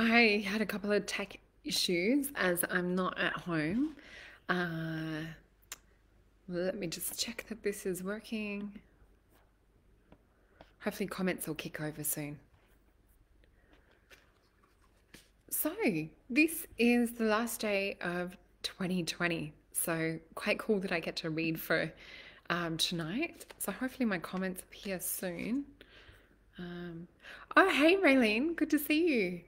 I had a couple of tech issues as I'm not at home. Uh, Let me just check that this is working. Hopefully comments will kick over soon. So this is the last day of 2020. So quite cool that I get to read for tonight. So hopefully my comments appear soon. Oh, hey Raylene, good to see you.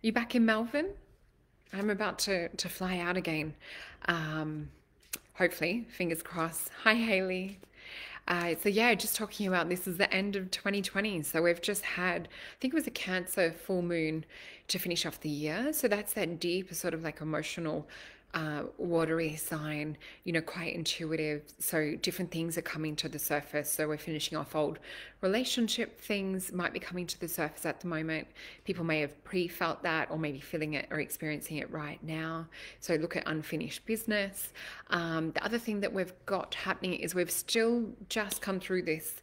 You back in Melbourne? I'm about to fly out again. Um, Hopefully, fingers crossed. Hi, Haley. So yeah, just talking about this is the end of 2020. So we've just had, I think it was a Cancer full moon to finish off the year. So that's that deep, sort of like emotional, watery sign, quite intuitive. So different things are coming to the surface. So we're finishing off old relationship things might be coming to the surface at the moment. People may have pre-felt that or maybe feeling it or experiencing it right now. So look at unfinished business. The other thing that we've got happening is we've still just come through this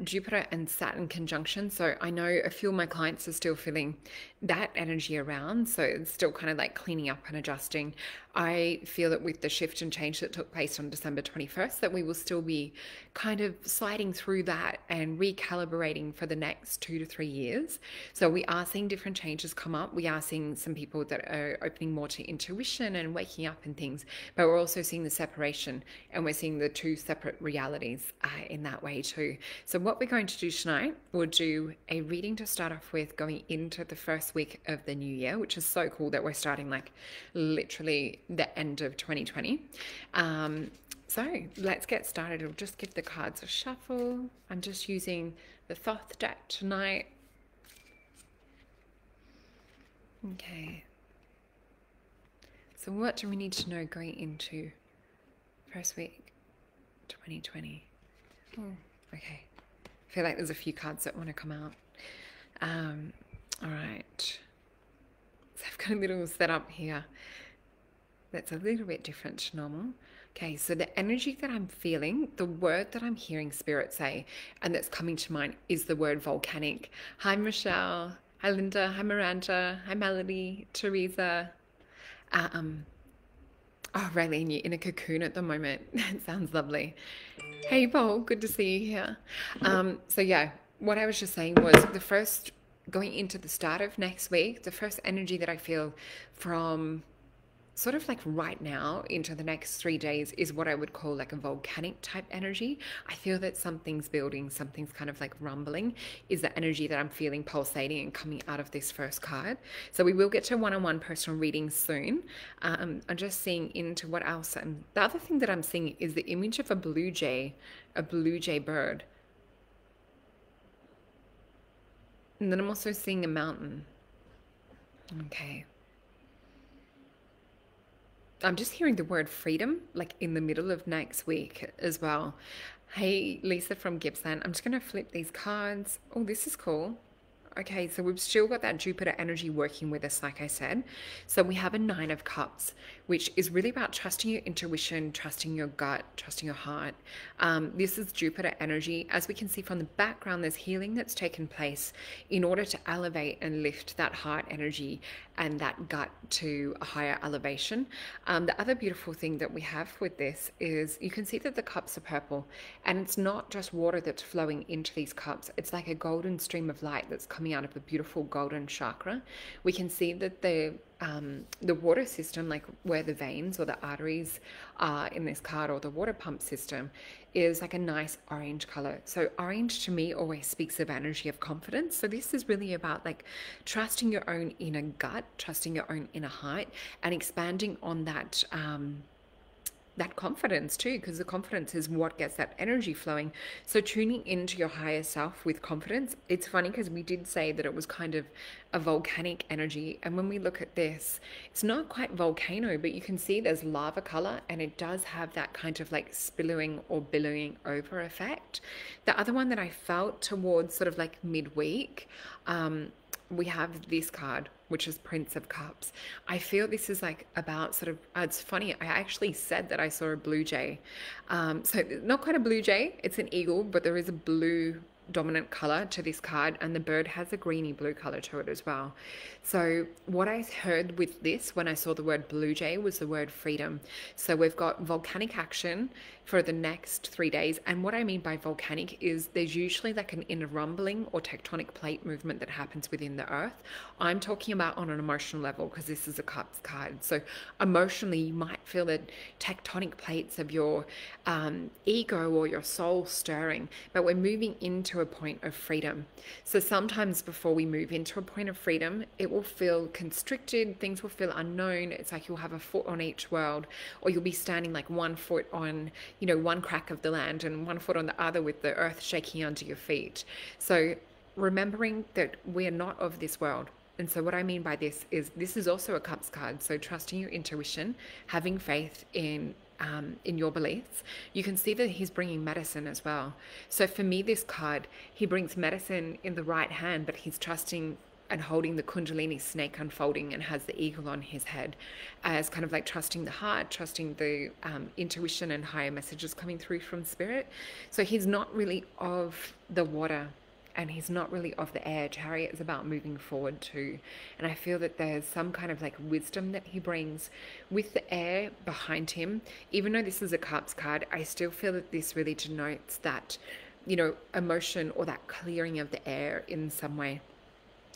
Jupiter and Saturn conjunction. So I know a few of my clients are still feeling that energy around. So it's still kind of like cleaning up and adjusting. I feel that with the shift and change that took place on December 21st, that we will still be kind of sliding through that and recalibrating for the next 2 to 3 years. So we are seeing different changes come up. We are seeing some people that are opening more to intuition and waking up and things, but we're also seeing the separation and we're seeing the two separate realities in that way too. So what we're going to do tonight, we'll do a reading to start off with going into the first week of the new year, which is so cool that we're starting like literally the end of 2020. So let's get started. I'll just give the cards a shuffle. I'm just using the Thoth deck tonight. Okay. So what do we need to know going into first week 2020? Oh, okay. I feel like there's a few cards that want to come out. All right. So I've got a little setup here that's a little bit different to normal. Okay, so the energy that I'm feeling, the word that I'm hearing Spirit say, and that's coming to mind is the word volcanic. Hi, Michelle. Hi, Linda. Hi, Miranda. Hi, Melody. Teresa. Oh, Raylene, you're in a cocoon at the moment. That sounds lovely. Hey, Paul. Good to see you here. So yeah, what I was just saying was the first, going into the start of next week, the first energy that I feel from sort of like right now into the next 3 days is what I would call like a volcanic type energy. I feel that something's building, something's kind of like rumbling is the energy that I'm feeling pulsating and coming out of this first card. So we will get to one-on-one personal readings soon. I'm just seeing into what else. And the other thing that I'm seeing is the image of a blue jay bird. And then I'm also seeing a mountain. Okay. I'm just hearing the word freedom, like in the middle of next week as well. Hey, Lisa from Gippsland. I'm just going to flip these cards. Oh, this is cool. Okay, so we've still got that Jupiter energy working with us, like I said. So we have a 9 of Cups, which is really about trusting your intuition, trusting your gut, trusting your heart. This is Jupiter energy. As we can see from the background, there's healing that's taken place in order to elevate and lift that heart energy and that gut to a higher elevation. The other beautiful thing that we have with this is you can see that the cups are purple, and it's not just water that's flowing into these cups. It's like a golden stream of light that's coming out of a beautiful golden chakra. We can see that the water system, like where the veins or the arteries are in this card, or the water pump system, is like a nice orange color. So orange to me always speaks of energy of confidence. So this is really about like trusting your own inner gut, trusting your own inner heart, and expanding on that that confidence too, because the confidence is what gets that energy flowing. So tuning into your higher self with confidence. It's funny because we did say that it was kind of a volcanic energy, and when we look at this, it's not quite volcano, but you can see there's lava color, and it does have that kind of like spillowing or billowing over effect. The other one that I felt towards sort of like midweek, we have this card, which is Prince of Cups. I feel this is like about sort of, it's funny, I actually said that I saw a blue jay. So not quite a blue jay, it's an eagle, but there is a blue dominant color to this card, and the bird has a greeny blue color to it as well. So what I heard with this when I saw the word blue jay was the word freedom. So we've got volcanic action for the next 3 days. And what I mean by volcanic is there's usually like an inner rumbling or tectonic plate movement that happens within the earth. I'm talking about on an emotional level because this is a cups card. So emotionally, you might feel the tectonic plates of your ego or your soul stirring, but we're moving into a point of freedom. So sometimes before we move into a point of freedom, it will feel constricted, things will feel unknown. It's like you'll have a foot on each world, or you'll be standing like 1 foot on, one crack of the land and 1 foot on the other with the earth shaking under your feet. So remembering that we're not of this world. And so what I mean by this is also a cups card. So trusting your intuition, having faith in your beliefs. You can see that he's bringing medicine as well. So for me, this card, he brings medicine in the right hand, but he's trusting and holding the Kundalini snake unfolding and has the eagle on his head, as kind of like trusting the heart, trusting the intuition and higher messages coming through from spirit. So he's not really of the water, and he's not really of the air. Chariot is about moving forward too. And I feel that there's some kind of like wisdom that he brings with the air behind him. Even though this is a cups card, I still feel that this really denotes that, emotion or that clearing of the air in some way.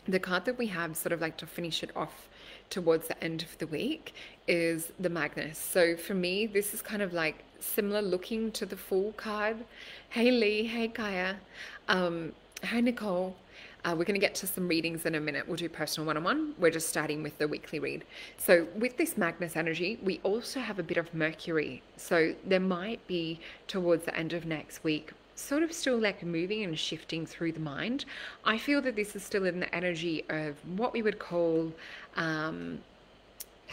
The card that we have sort of like to finish it off towards the end of the week is the Magnus. So for me, this is kind of like similar looking to the Fool card. Hey Lee, hey Kaya. Hi, Nicole. We're going to get to some readings in a minute. We'll do personal one-on-one. We're just starting with the weekly read. So with this Magnus energy, we also have a bit of Mercury. So there might be towards the end of next week, sort of still like moving and shifting through the mind. I feel that this is still in the energy of what we would call, how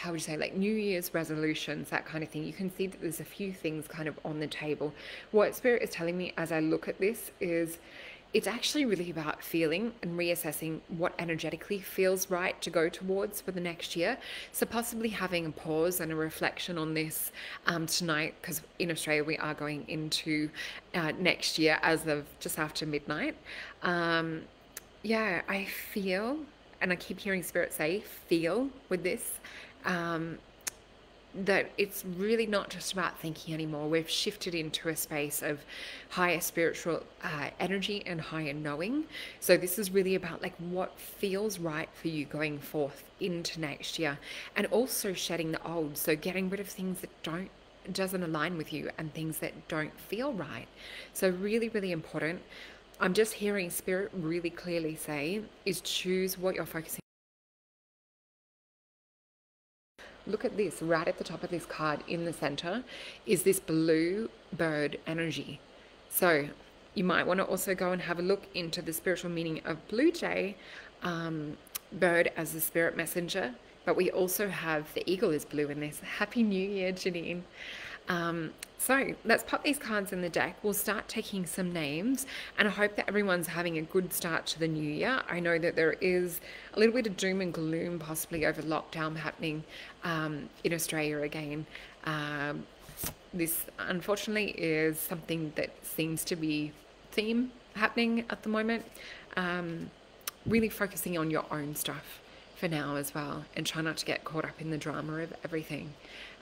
would you say, like New Year's resolutions, that kind of thing. You can see that there's a few things kind of on the table. What Spirit is telling me as I look at this is, it's actually really about feeling and reassessing what energetically feels right to go towards for the next year. So possibly having a pause and a reflection on this tonight, because in Australia we are going into next year as of just after midnight. Yeah, I feel, and I keep hearing Spirit say, feel with this, that it's really not just about thinking anymore. We've shifted into a space of higher spiritual energy and higher knowing. So this is really about like what feels right for you going forth into next year, and also shedding the old. So getting rid of things that doesn't align with you and things that don't feel right. So really, really important. I'm just hearing Spirit really clearly say is choose what you're focusing. Look at this, right at the top of this card in the center is this blue bird energy. So you might want to also go and have a look into the spiritual meaning of blue jay, bird as the spirit messenger, but we also have the eagle is blue in this. Happy New Year, Janine. So let's pop these cards in the deck. We'll start taking some names, and I hope that everyone's having a good start to the new year. I know that there is a little bit of doom and gloom possibly over lockdown happening in Australia again. This unfortunately is something that seems to be theme happening at the moment. Really focusing on your own stuff for now as well, and try not to get caught up in the drama of everything.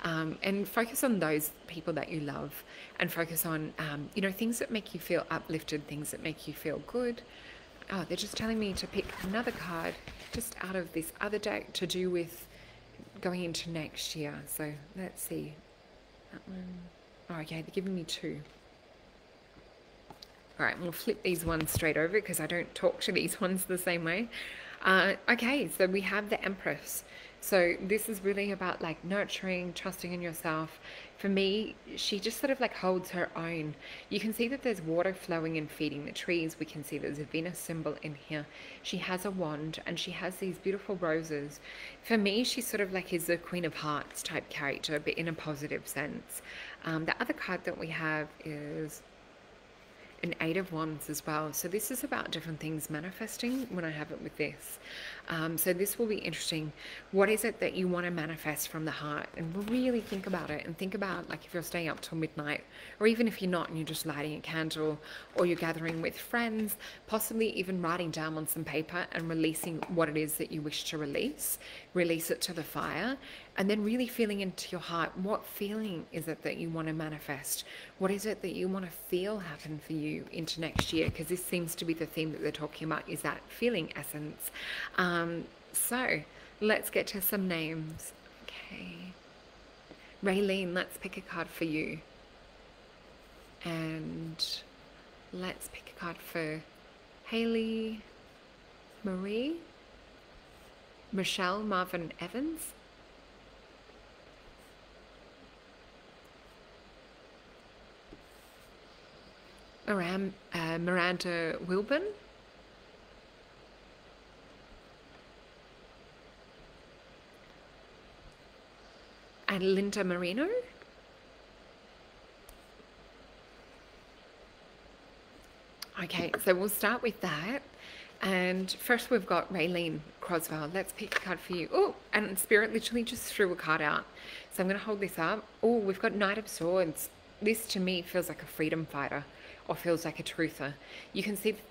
And focus on those people that you love, and focus on, things that make you feel uplifted, things that make you feel good. Oh, they're just telling me to pick another card just out of this other deck to do with going into next year. So let's see. That one. Oh, okay, they're giving me two. All right, we'll flip these ones straight over because I don't talk to these ones the same way. Okay, so we have the Empress. So this is really about like nurturing, trusting in yourself. For me, she just sort of like holds her own. You can see that there's water flowing and feeding the trees. We can see there's a Venus symbol in here. She has a wand and she has these beautiful roses. For me, she sort of like is the Queen of Hearts type character, but in a positive sense. The other card that we have is an Eight of Wands as well. So this is about different things manifesting when I have it with this. So this will be interesting. What is it that you want to manifest from the heart? And really think about it, and think about, like, if you're staying up till midnight, or even if you're not and you're just lighting a candle, or you're gathering with friends, possibly even writing down on some paper and releasing what it is that you wish to release it to the fire, and then really feeling into your heart, what feeling is it that you want to manifest? What is it that you want to feel happen for you into next year? Because this seems to be the theme that they're talking about, is that feeling essence. So let's get to some names. Okay. Raylene, let's pick a card for you. And let's pick a card for Haley, Marie, Michelle, Marvin, Evans. Miranda Wilburn. And Linda Marino. Okay, so we'll start with that. And first we've got Raylene Croswell. Let's pick a card for you. Oh, and Spirit literally just threw a card out. So I'm going to hold this up. Oh, we've got Knight of Swords. This to me feels like a freedom fighter, or feels like a truther. You can see that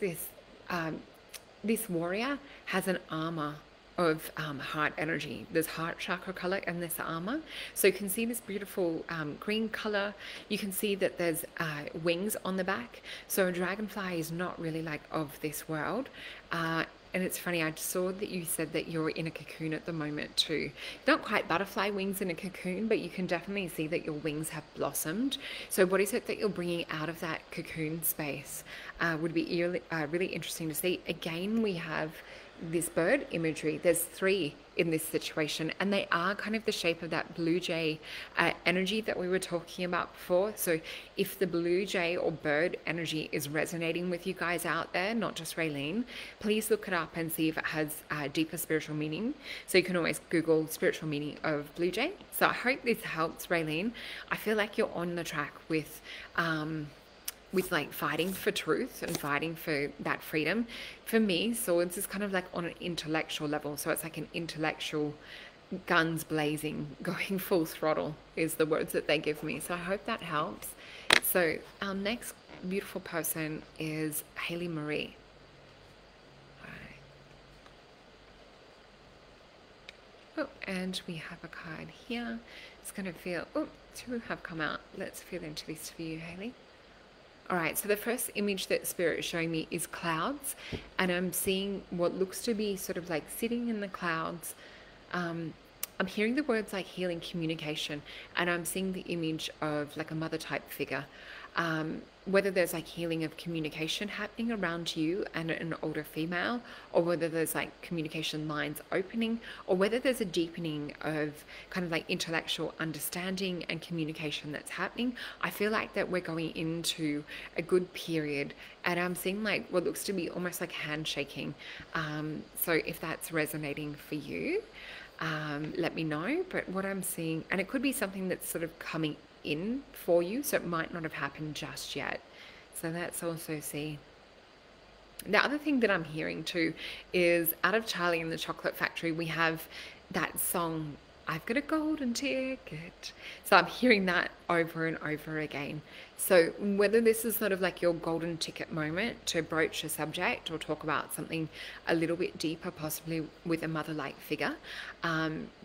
this warrior has an armor of heart energy. There's heart chakra color in this armor. So you can see this beautiful green color. You can see that there's wings on the back. So a dragonfly is not really like of this world. And it's funny, I saw that you said that you're in a cocoon at the moment too. Not quite butterfly wings in a cocoon, but you can definitely see that your wings have blossomed. So what is it that you're bringing out of that cocoon space? Would be really interesting to see. Again, we have this bird imagery. There's 3 in this situation, and they are kind of the shape of that blue jay energy that we were talking about before. So if the blue jay or bird energy is resonating with you guys out there, not just Raylene, please look it up and see if it has deeper spiritual meaning. So you can always Google spiritual meaning of blue jay. So I hope this helps, Raylene. I feel like you're on the track with like fighting for truth and fighting for that freedom. For me, swords is kind of like on an intellectual level. So it's like an intellectual guns blazing, going full throttle is the words that they give me. So I hope that helps. So our next beautiful person is Haley Marie. Oh, and we have a card here. It's going to feel, oh, 2 have come out. Let's feel into this for you, Haley. All right, so the first image that Spirit is showing me is clouds, and I'm seeing what looks to be sort of like sitting in the clouds. I'm hearing the words like healing, communication, and I'm seeing the image of like a mother type figure. Whether there's like healing of communication happening around you and an older female, or whether there's like communication lines opening, or whether there's a deepening of kind of like intellectual understanding and communication that's happening. I feel like that we're going into a good period, and I'm seeing like what looks to be almost like handshaking. So if that's resonating for you, let me know. But what I'm seeing, and it could be something that's sort of coming in for you, so it might not have happened just yet. So that's also see. The other thing that I'm hearing too is out of Charlie and the Chocolate Factory, we have that song, I've got a golden ticket. So I'm hearing that over and over again. So whether this is sort of like your golden ticket moment to broach a subject or talk about something a little bit deeper, possibly with a mother-like figure,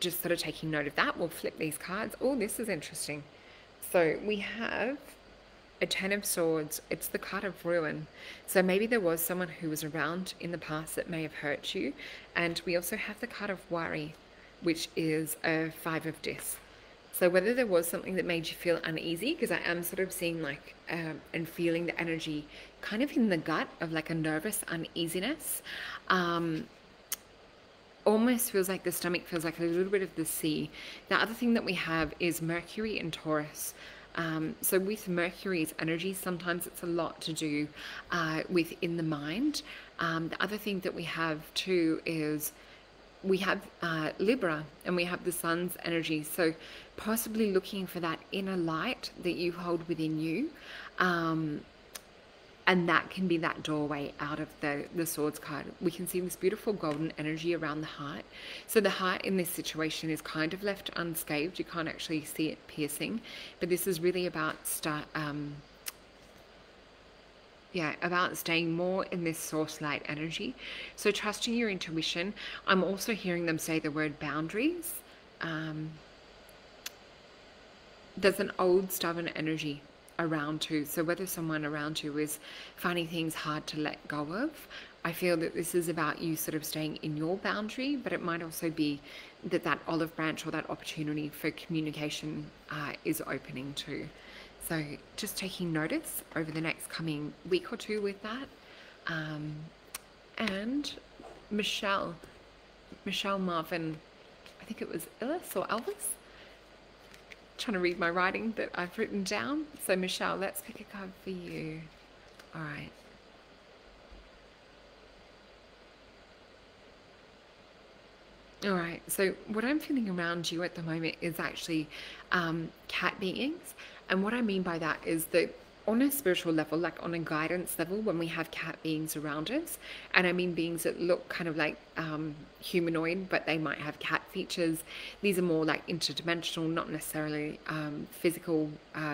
just sort of taking note of that. We'll flip these cards. Oh, this is interesting. So we have a 10 of Swords. It's the card of ruin. So maybe there was someone who was around in the past that may have hurt you. And we also have the card of worry, which is a 5 of Discs. So whether there was something that made you feel uneasy, because I am sort of seeing like and feeling the energy kind of in the gut of like a nervous uneasiness. Almost feels like the stomach feels like a little bit of the sea. The other thing that we have is Mercury and Taurus. So with Mercury's energy, sometimes it's a lot to do within the mind. The other thing that we have too is we have Libra, and we have the sun's energy. So possibly looking for that inner light that you hold within you. And that can be that doorway out of the Swords card. We can see this beautiful golden energy around the heart. So the heart in this situation is kind of left unscathed. You can't actually see it piercing, but this is really about about staying more in this source light energy. So trusting your intuition. I'm also hearing them say the word boundaries. There's an old stubborn energy around too. So whether someone around you is finding things hard to let go of, I feel that this is about you sort of staying in your boundary, but it might also be that olive branch or that opportunity for communication is opening too. So just taking notice over the next coming week or two with that. And Michelle Marvin, I think it was Ellis or Elvis. Trying to read my writing that I've written down. So Michelle, let's pick a card for you. All right. All right, so what I'm feeling around you at the moment is actually cat beings. And what I mean by that is that on a spiritual level, like on a guidance level, when we have cat beings around us, and I mean beings that look kind of like humanoid, but they might have cat features. These are more like interdimensional, not necessarily physical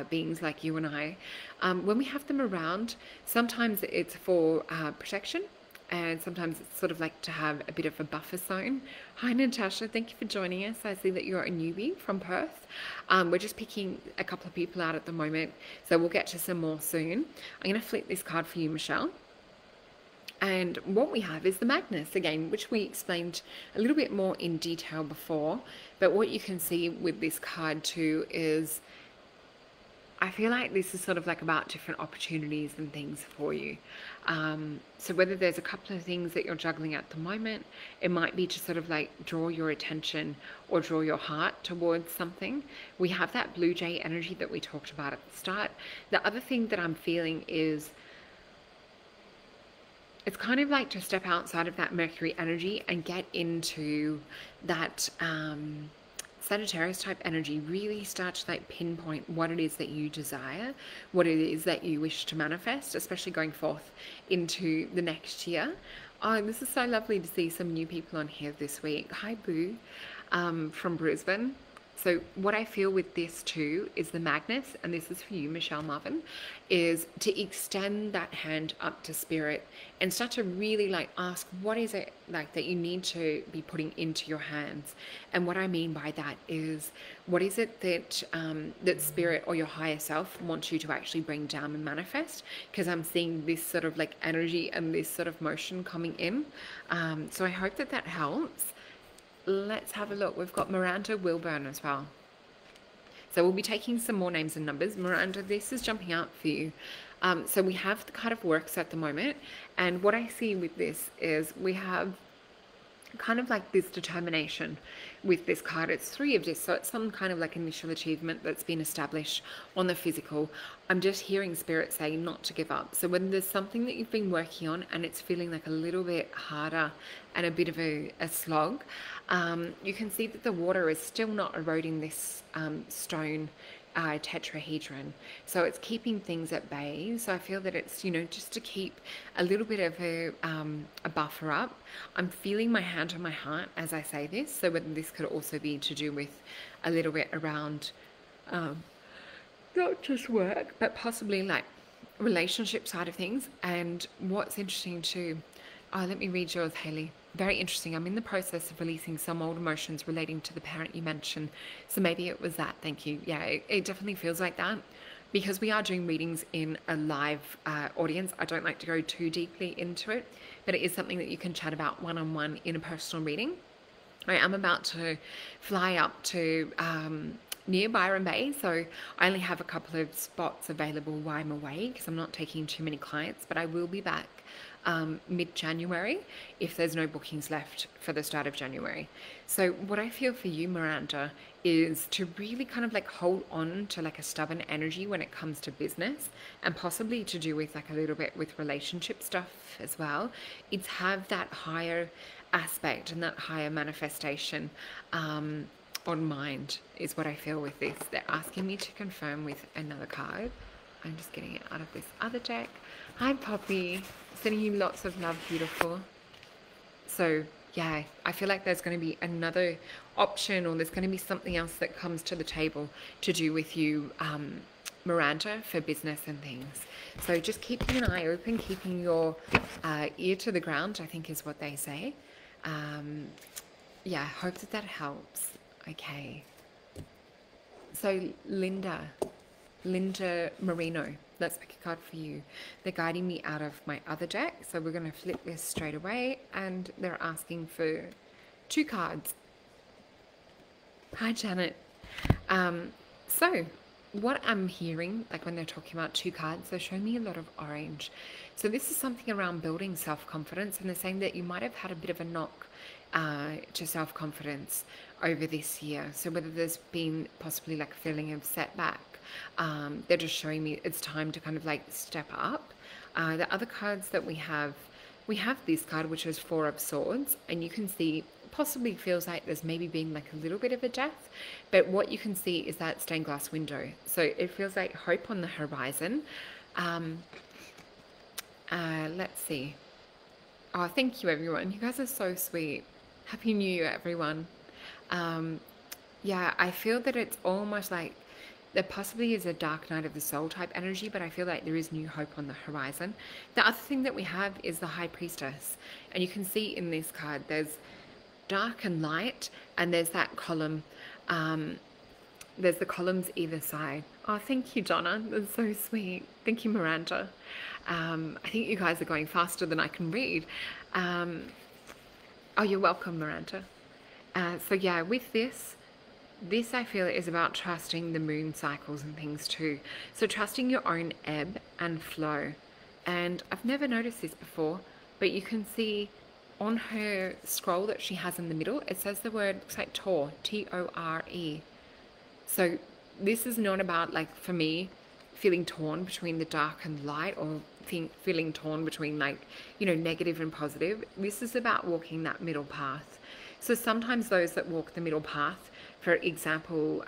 beings like you and I. When we have them around, sometimes it's for protection, and sometimes it's sort of like to have a bit of a buffer zone. Hi Natasha, thank you for joining us. I see that you're a newbie from Perth. We're just picking a couple of people out at the moment, so we'll get to some more soon. I'm going to flip this card for you, Michelle. And what we have is the Magnus again, which we explained a little bit more in detail before. But what you can see with this card too is, I feel like this is sort of like about different opportunities and things for you. So whether there's a couple of things that you're juggling at the moment, it might be to sort of like draw your attention or draw your heart towards something. We have that blue jay energy that we talked about at the start. The other thing that I'm feeling is, it's kind of like to step outside of that Mercury energy and get into that Sagittarius type energy. Really start to like pinpoint what it is that you desire, what it is that you wish to manifest, especially going forth into the next year. Oh, this is so lovely to see some new people on here this week. Hi Boo, from Brisbane. So what I feel with this too is the Magnus, and this is for you, Michelle Marvin, is to extend that hand up to spirit and start to really like ask, what is it like that you need to be putting into your hands? And what I mean by that is, what is it that that spirit or your higher self wants you to actually bring down and manifest? Because I'm seeing this sort of like energy and this sort of motion coming in. So I hope that that helps. Let's have a look. We've got Miranda Wilburn as well. So we'll be taking some more names and numbers. Miranda, this is jumping out for you. So we have the card of works at the moment. And what I see with this is we have kind of like this determination with this card. It's 3 of this, so it's some kind of like initial achievement that's been established on the physical. I'm just hearing spirit say not to give up. So when there's something that you've been working on and it's feeling like a little bit harder and a bit of a slog, you can see that the water is still not eroding this stone tetrahedron, so it's keeping things at bay. So I feel that it's, you know, just to keep a little bit of a buffer up. I'm feeling my hand on my heart as I say this, so whether this could also be to do with a little bit around not just work, but possibly like relationship side of things. And what's interesting too, let me read yours, Haley. Very interesting. I'm in the process of releasing some old emotions relating to the parent you mentioned. So maybe it was that. Thank you. Yeah, it definitely feels like that. Because we are doing readings in a live audience, I don't like to go too deeply into it, but it is something that you can chat about one-on-one in a personal reading. I am about to fly up to near Byron Bay, so I only have a couple of spots available while I'm away because I'm not taking too many clients, but I will be back mid-January if there's no bookings left for the start of January. So what I feel for you, Miranda, is to really kind of like hold on to like a stubborn energy when it comes to business, and possibly to do with like a little bit with relationship stuff as well. It's have that higher aspect and that higher manifestation on mind is what I feel with this. They're asking me to confirm with another card. I'm just getting it out of this other deck. Hi, Poppy. Sending you lots of love, beautiful. So, yeah, I feel like there's going to be another option, or there's going to be something else that comes to the table to do with you, Miranda, for business and things. So just keeping an eye open, keeping your ear to the ground, I think is what they say. Um, yeah, hope that that helps. Okay. So, Linda Marino, let's pick a card for you. They're guiding me out of my other deck, so we're going to flip this straight away, and they're asking for 2 cards. Hi, Janet. So, what I'm hearing, like when they're talking about 2 cards, they're showing me a lot of orange. So this is something around building self-confidence, and they're saying that you might have had a bit of a knock to self-confidence over this year. So whether there's been possibly like a feeling of setback, they're just showing me it's time to kind of like step up. The other cards that we have this card, which is 4 of Swords, and you can see possibly feels like there's maybe been like a little bit of a death, but what you can see is that stained glass window. So it feels like hope on the horizon. Let's see. Oh, thank you, everyone. You guys are so sweet. Happy New Year, everyone. Yeah, I feel that it's almost like there possibly is a dark night of the soul type energy, but I feel like there is new hope on the horizon. The other thing that we have is the High Priestess, and you can see in this card there's dark and light, and there's that column. There's the columns either side. Oh, thank you, Donna. That's so sweet. Thank you, Miranda. I think you guys are going faster than I can read. Oh, you're welcome, Miranda. So yeah, with this I feel is about trusting the moon cycles and things too. So trusting your own ebb and flow. And I've never noticed this before, but you can see on her scroll that she has in the middle, it says the word, looks like Tor, T-O-R-E. So this is not about, like, for me, feeling torn between the dark and light, or feeling torn between, like, you know, negative and positive. This is about walking that middle path. So sometimes those that walk the middle path, for example,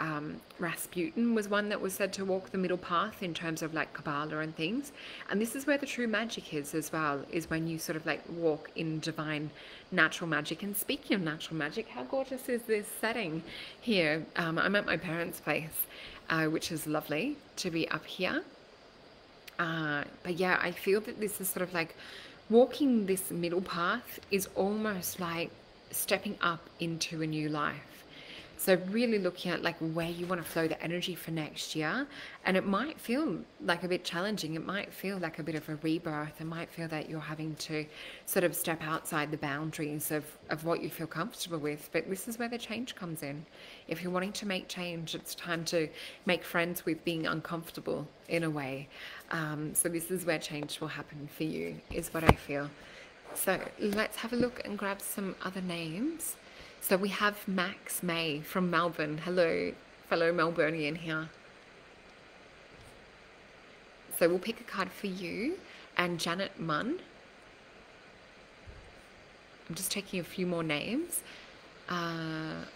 Rasputin was one that was said to walk the middle path in terms of like Kabbalah and things. And this is where the true magic is as well, is when you sort of like walk in divine natural magic. And speaking of natural magic, how gorgeous is this setting here? I'm at my parents' place, which is lovely to be up here. But yeah, I feel that this is sort of like walking this middle path is almost like stepping up into a new life. So really looking at like where you want to flow the energy for next year. And it might feel like a bit challenging. It might feel like a bit of a rebirth. It might feel that you're having to sort of step outside the boundaries of what you feel comfortable with. But this is where the change comes in. If you're wanting to make change, it's time to make friends with being uncomfortable in a way. So this is where change will happen for you, is what I feel. So let's have a look and grab some other names. So we have Max May from Melbourne. Hello, fellow Melburnian here. So we'll pick a card for you. And Janet Munn. I'm just taking a few more names.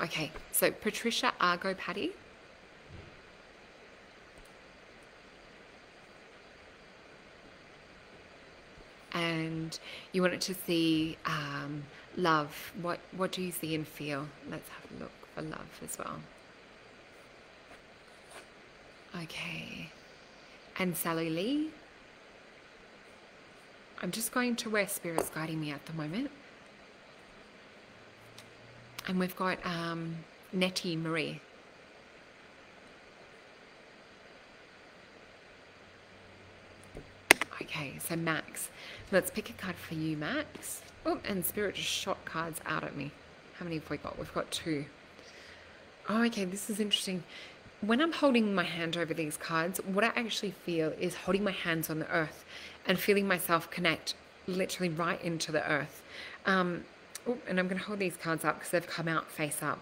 Okay, so Patricia Argo Paddy. And you wanted to see love. What do you see and feel? Let's have a look for love as well. Okay. And Sally Lee. I'm just going to where Spirit's guiding me at the moment. And we've got Nettie Marie. Okay, so Max. Let's pick a card for you, Max. Oh, and Spirit just shot cards out at me. How many have we got? We've got 2. Oh, okay, this is interesting. When I'm holding my hand over these cards, what I actually feel is holding my hands on the earth and feeling myself connect literally right into the earth. And I'm going to hold these cards up because they've come out face up.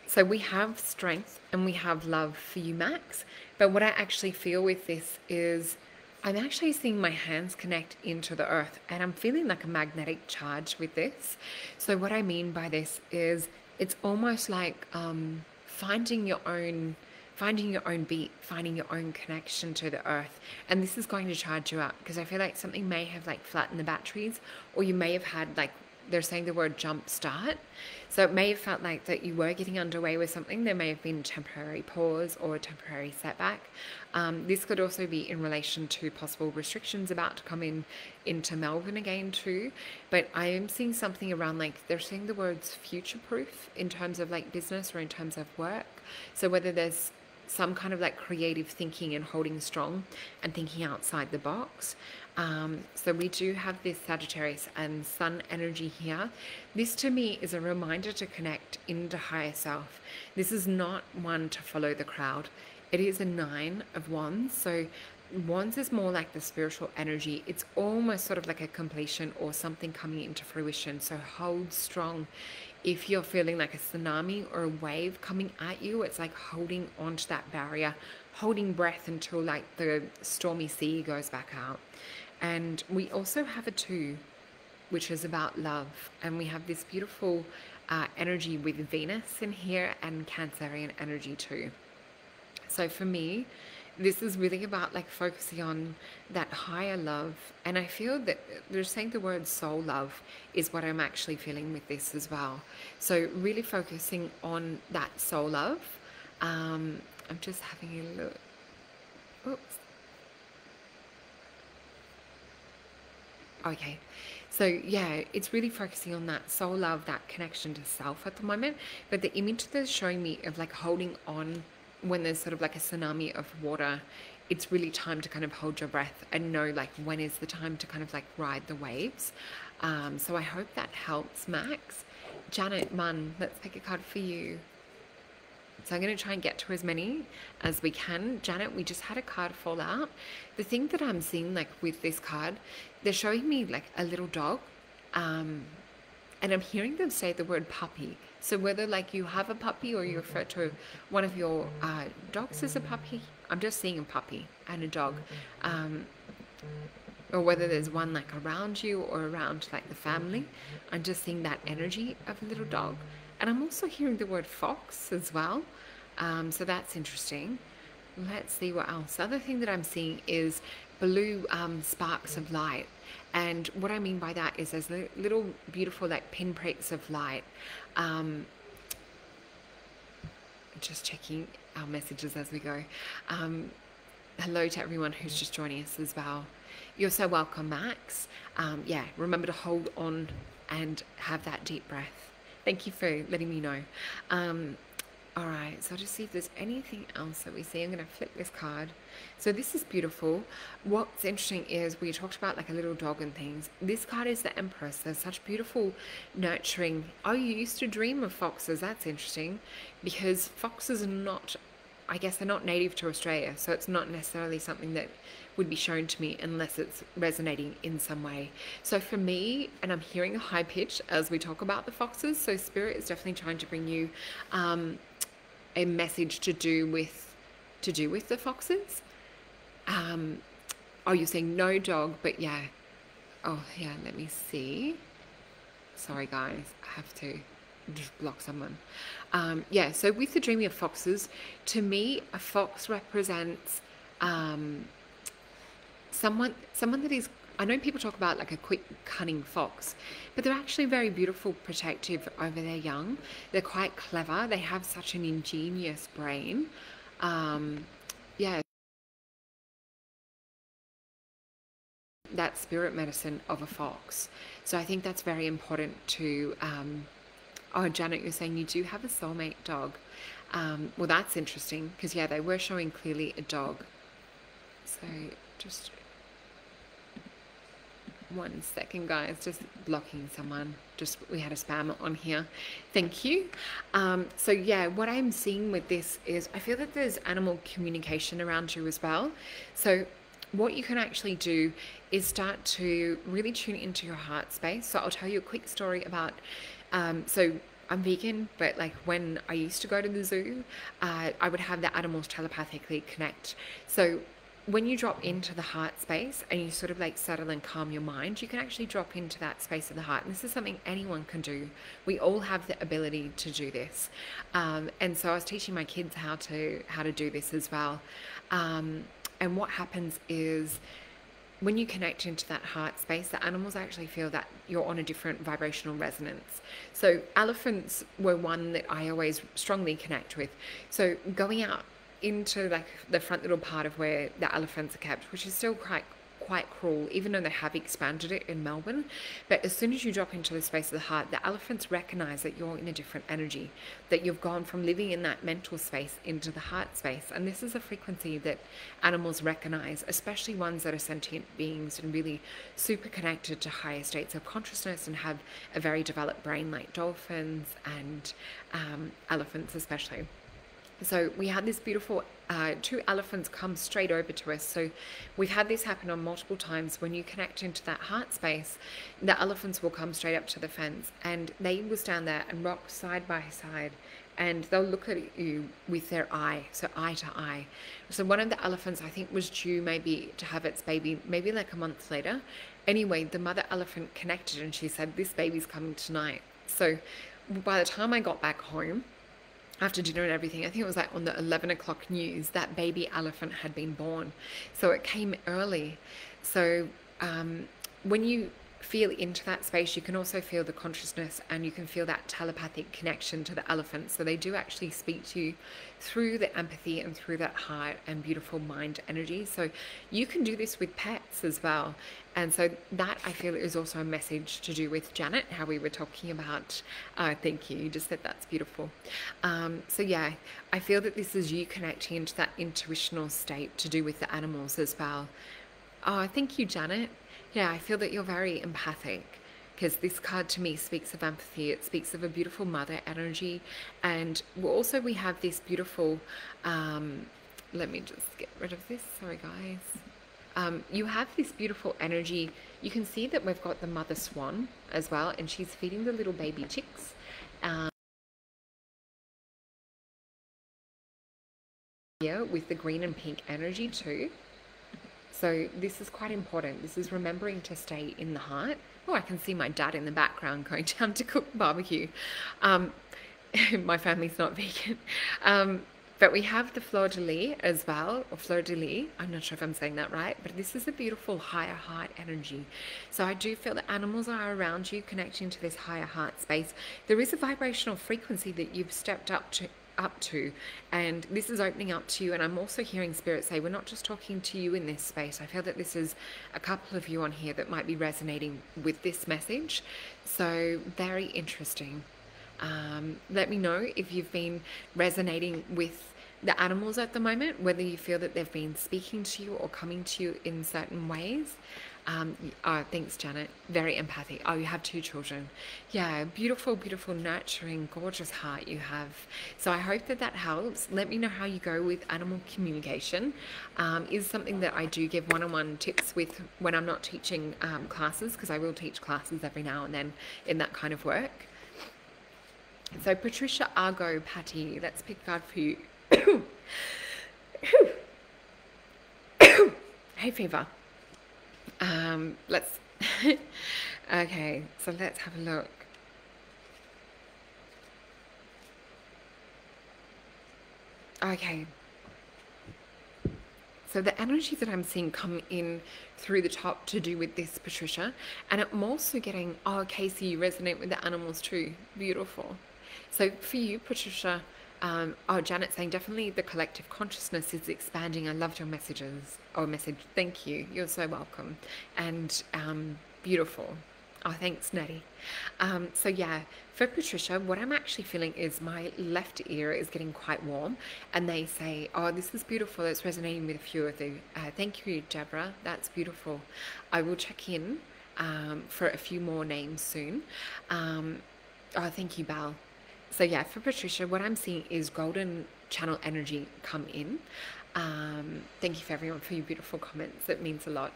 So we have strength and we have love for you, Max. But what I actually feel with this is I'm actually seeing my hands connect into the earth, and I'm feeling like a magnetic charge with this. So what I mean by this is it's almost like finding finding your own beat, finding your own connection to the earth. And this is going to charge you up, because I feel like something may have like flattened the batteries, or you may have had like, they're saying the word jump start. So it may have felt like that you were getting underway with something. There may have been a temporary pause or a temporary setback. This could also be in relation to possible restrictions about to come into Melbourne again too. But I am seeing something around like, they're saying the words future proof in terms of like business or in terms of work. So whether there's some kind of like creative thinking and holding strong and thinking outside the box. So we do have this Sagittarius and Sun energy here. This to me is a reminder to connect into higher self. This is not one to follow the crowd. It is a 9 of Wands. So Wands is more like the spiritual energy. It's almost sort of like a completion or something coming into fruition. So hold strong. If you're feeling like a tsunami or a wave coming at you, it's like holding onto that barrier, holding breath until like the stormy sea goes back out. And we also have a 2, which is about love. And we have this beautiful energy with Venus in here and Cancerian energy too. So for me, this is really about like focusing on that higher love. And I feel that they're saying the word soul love is what I'm actually feeling with this as well. So really focusing on that soul love. I'm just having a look. Oops. Okay, so yeah, it's really focusing on that soul love, that connection to self at the moment. But the image that's showing me of like holding on when there's sort of like a tsunami of water, it's really time to kind of hold your breath and know like when is the time to kind of like ride the waves. So I hope that helps, Max. Janet Munn, let's pick a card for you. So I'm going to try and get to as many as we can. Janet, we just had a card fall out. The thing that I'm seeing like with this card, they're showing me like a little dog. And I'm hearing them say the word puppy. So whether like you have a puppy or you refer to one of your dogs as a puppy, I'm just seeing a puppy and a dog. Or whether there's one like around you or around like the family. I'm just seeing that energy of a little dog. And I'm also hearing the word fox as well. So that's interesting. Let's see what else. The other thing that I'm seeing is blue sparks of light. And what I mean by that is there's little beautiful like pinpricks of light. Just checking our messages as we go. Hello to everyone who's just joining us as well. You're so welcome, Max. Yeah, remember to hold on and have that deep breath. Thank you for letting me know. All right, so I'll just see if there's anything else that we see. I'm going to flip this card. So this is beautiful. What's interesting is we talked about like a little dog and things. This card is the Empress. There's such beautiful nurturing. Oh, you used to dream of foxes. That's interesting, because foxes are not, I guess they're not native to Australia. So it's not necessarily something that would be shown to me unless it's resonating in some way. So for me, and I'm hearing a high pitch as we talk about the foxes, so Spirit is definitely trying to bring you a message to do with the foxes. Oh, you're saying no dog, but yeah. Oh yeah, let me see. Sorry guys, I have to just block someone. Yeah, so with the dreaming of foxes, to me, a fox represents someone that is, I know people talk about like a quick, cunning fox, but they're actually very beautiful, protective over their young. They're quite clever. They have such an ingenious brain. Yeah, that spirit medicine of a fox. So I think that's very important to, oh, Janet, you're saying you do have a soulmate dog. Well, that's interesting, because yeah, they were showing clearly a dog. So just 1 second, guys, just blocking someone. Just, we had a spam on here. Thank you. So yeah, what I'm seeing with this is I feel that there's animal communication around you as well. So what you can actually do is start to really tune into your heart space. So I'll tell you a quick story about, so I'm vegan, but like when I used to go to the zoo, I would have the animals telepathically connect. So when you drop into the heart space and you sort of like settle and calm your mind, you can actually drop into that space of the heart. And this is something anyone can do. We all have the ability to do this. And so I was teaching my kids how to do this as well. And what happens is when you connect into that heart space, the animals actually feel that you're on a different vibrational resonance. So elephants were one that I always strongly connect with. So going out into like the front little part of where the elephants are kept, which is still quite cruel, even though they have expanded it in Melbourne. But as soon as you drop into the space of the heart, the elephants recognize that you're in a different energy, that you've gone from living in that mental space into the heart space. And this is a frequency that animals recognize, especially ones that are sentient beings and really super connected to higher states of consciousness and have a very developed brain, like dolphins and elephants especially. So we had this beautiful 2 elephants come straight over to us. So we've had this happen on multiple times. When you connect into that heart space, the elephants will come straight up to the fence, and they will stand there and rock side by side, and they'll look at you with their eye, so eye to eye. So one of the elephants, I think, was due maybe to have its baby maybe like a month later. Anyway, the mother elephant connected and she said, this baby's coming tonight. So by the time I got back home, after dinner and everything, I think it was like on the 11 o'clock news, that baby elephant had been born. So it came early. So when you feel into that space, you can also feel the consciousness, and you can feel that telepathic connection to the elephant. So they do actually speak to you through the empathy and through that heart and beautiful mind energy. So you can do this with pets as well. And so that, I feel, is also a message to do with Janet, how we were talking about. Thank you. You just said that's beautiful. So yeah, I feel that this is you connecting into that intuitional state to do with the animals as well. Oh, thank you, Janet. Yeah, I feel that you're very empathic, because this card to me speaks of empathy. It speaks of a beautiful mother energy. And also we have this beautiful, let me just get rid of this. Sorry, guys. You have this beautiful energy. You can see that we've got the mother swan as well, and she's feeding the little baby chicks. Here with the green and pink energy too. So this is quite important. This is remembering to stay in the heart. Oh, I can see my dad in the background going down to cook barbecue. My family's not vegan. But we have the fleur de lis as well, or fleur de lis. I'm not sure if I'm saying that right, but this is a beautiful higher heart energy. So I do feel that animals are around you, connecting to this higher heart space. There is a vibrational frequency that you've stepped up to, and this is opening up to you. And I'm also hearing spirit say, we're not just talking to you in this space. I feel that this is a couple of you on here that might be resonating with this message. So very interesting. Let me know if you've been resonating with the animals at the moment, whether you feel that they've been speaking to you or coming to you in certain ways. Oh, thanks, Janet. Very empathic. Oh, you have 2 children. Yeah, beautiful, beautiful, nurturing, gorgeous heart you have. So I hope that that helps. Let me know how you go with animal communication. Is something that I do give one-on-one tips with when I'm not teaching classes, because I will teach classes every now and then in that kind of work. So Patricia, Argo, Patty, let's pick a card for you. Hay fever. Let's okay, so let's have a look. Okay, so the energy that I'm seeing come in through the top to do with this, Patricia, and I'm also getting, oh, Casey, you resonate with the animals too. Beautiful. So for you, Patricia, oh, Janet saying definitely the collective consciousness is expanding. I loved your messages. Oh, message. Thank you. You're so welcome. And beautiful. Oh, thanks, Natty. So yeah, for Patricia, what I'm actually feeling is my left ear is getting quite warm, and they say, oh, this is beautiful. It's resonating with a few of you. Thank you, Deborah. That's beautiful. I will check in for a few more names soon. Oh, thank you, Bal. So yeah, for Patricia, what I'm seeing is golden channel energy come in. Thank you for everyone for your beautiful comments. It means a lot.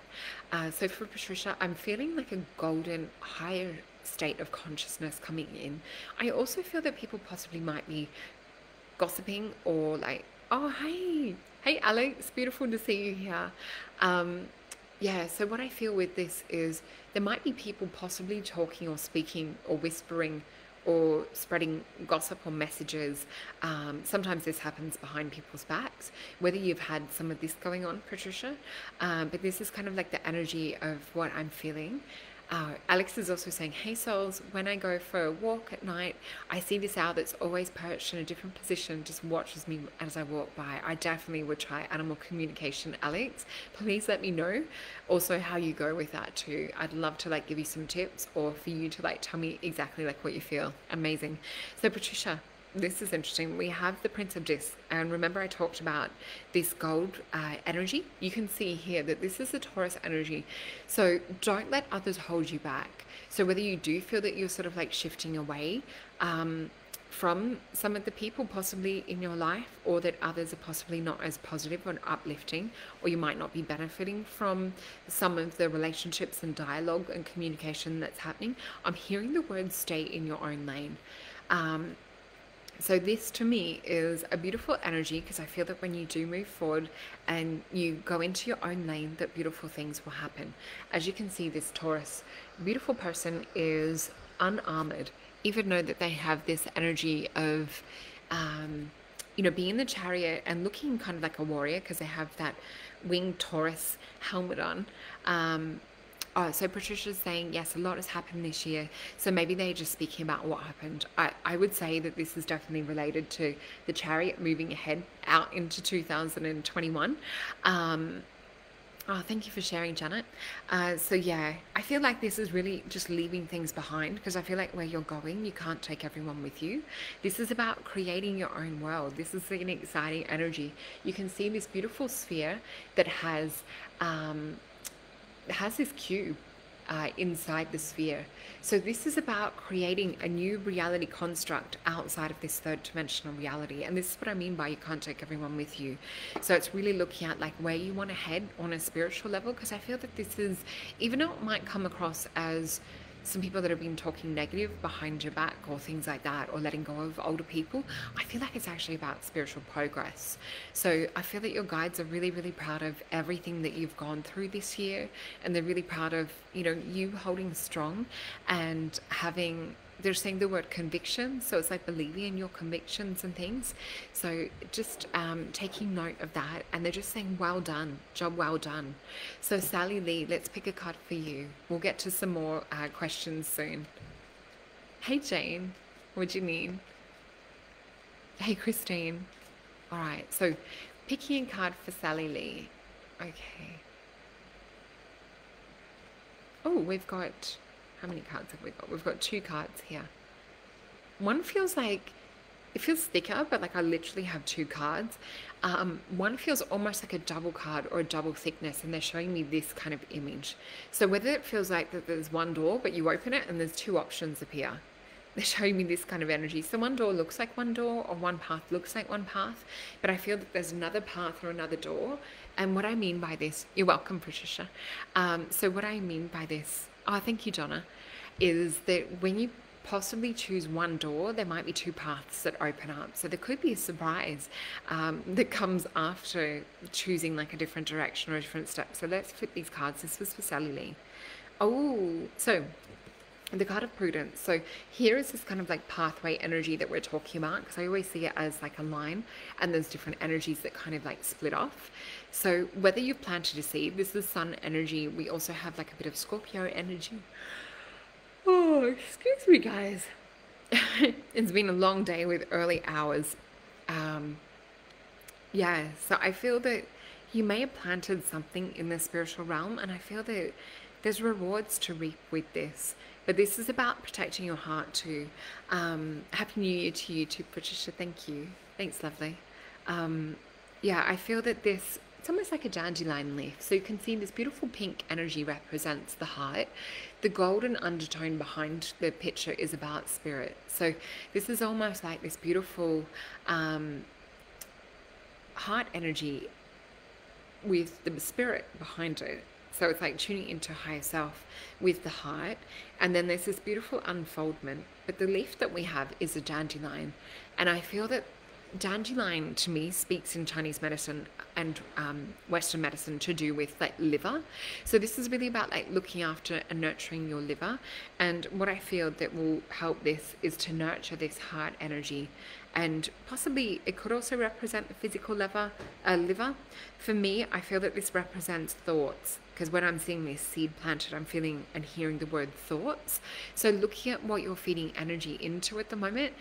So for Patricia, I'm feeling like a golden higher state of consciousness coming in. I also feel that people possibly might be gossiping or like Oh, hey. Hey, Alex. Beautiful to see you here. Um, yeah, so what I feel with this is there might be people possibly talking or speaking or whispering or spreading gossip or messages. Sometimes this happens behind people's backs, whether you've had some of this going on, Patricia. But this is kind of like the energy of what I'm feeling. Alex is also saying, hey souls, when I go for a walk at night, I see this owl that's always perched in a different position, just watches me as I walk by. I definitely would try animal communication, Alex. Please let me know also how you go with that too. I'd love to like give you some tips or for you to like tell me exactly like what you feel. Amazing. So Patricia, this is interesting. We have the Prince of Discs, and remember I talked about this gold energy. You can see here that this is the Taurus energy. So don't let others hold you back. So whether you do feel that you're sort of like shifting away from some of the people possibly in your life, or that others are possibly not as positive or uplifting, or you might not be benefiting from some of the relationships and dialogue and communication that's happening, I'm hearing the word stay in your own lane. So this to me is a beautiful energy, because I feel that when you do move forward and you go into your own lane, that beautiful things will happen. As you can see, this Taurus beautiful person is unarmored, even though that they have this energy of being in the chariot and looking kind of like a warrior, because they have that winged Taurus helmet on. Oh, so Patricia's saying, yes, a lot has happened this year. So maybe they're just speaking about what happened. I would say that this is definitely related to the chariot moving ahead out into 2021. Oh, thank you for sharing, Janet. So yeah, I feel like this is really just leaving things behind, because I feel like where you're going, you can't take everyone with you. This is about creating your own world. This is an exciting energy. You can see this beautiful sphere that has this cube inside the sphere. So this is about creating a new reality construct outside of this third dimensional reality. And this is what I mean by you can't take everyone with you. So it's really looking at like where you want to head on a spiritual level, because I feel that this is, even though it might come across as some people that have been talking negative behind your back or things like that, or letting go of older people, I feel like it's actually about spiritual progress. So I feel that your guides are really, really proud of everything that you've gone through this year, and they're really proud of, you holding strong and having, they're saying the word conviction, so it's like believing in your convictions and things. So just taking note of that, and they're just saying well done, job well done. So Sally Lee, let's pick a card for you. We'll get to some more questions soon. Hey Jane, what do you need? Hey Christine. All right, so picking a card for Sally Lee. Okay. Oh, we've got, how many cards have we got? We've got 2 cards here. One feels like, it feels thicker, but like I literally have 2 cards. One feels almost like a double card or a double thickness, and they're showing me this kind of image. So whether it feels like that there's one door, but you open it and there's 2 options appear. They're showing me this kind of energy. So one door looks like one door, or one path looks like one path, but I feel that there's another path or another door. And what I mean by this, you're welcome, Patricia. So what I mean by this, oh, thank you, Donna, is that when you possibly choose one door, there might be 2 paths that open up. So there could be a surprise that comes after choosing like a different direction or a different step. So let's flip these cards. This was for Sally Lee. Oh, so the card of prudence. So here is this kind of like pathway energy that we're talking about, because I always see it as like a line, and there's different energies that kind of like split off. So whether you plan to deceive, this is sun energy. We also have like a bit of Scorpio energy. Oh, excuse me, guys. It's been a long day with early hours. Yeah, so I feel that you may have planted something in the spiritual realm, and I feel that there's rewards to reap with this. But this is about protecting your heart too. Happy New Year to you too, Patricia. Thank you. Thanks, lovely. Yeah, I feel that this, it's almost like a dandelion leaf. So you can see this beautiful pink energy represents the heart. The golden undertone behind the picture is about spirit. So this is almost like this beautiful heart energy with the spirit behind it. So it's like tuning into higher self with the heart. And then there's this beautiful unfoldment. But the leaf that we have is a dandelion. And I feel that dandelion to me speaks in Chinese medicine and Western medicine to do with like liver. So this is really about like looking after and nurturing your liver. And what I feel that will help this is to nurture this heart energy. And possibly it could also represent the physical liver. For me, I feel that this represents thoughts, because when I'm seeing this seed planted, I'm feeling and hearing the word thoughts. So looking at what you're feeding energy into at the moment,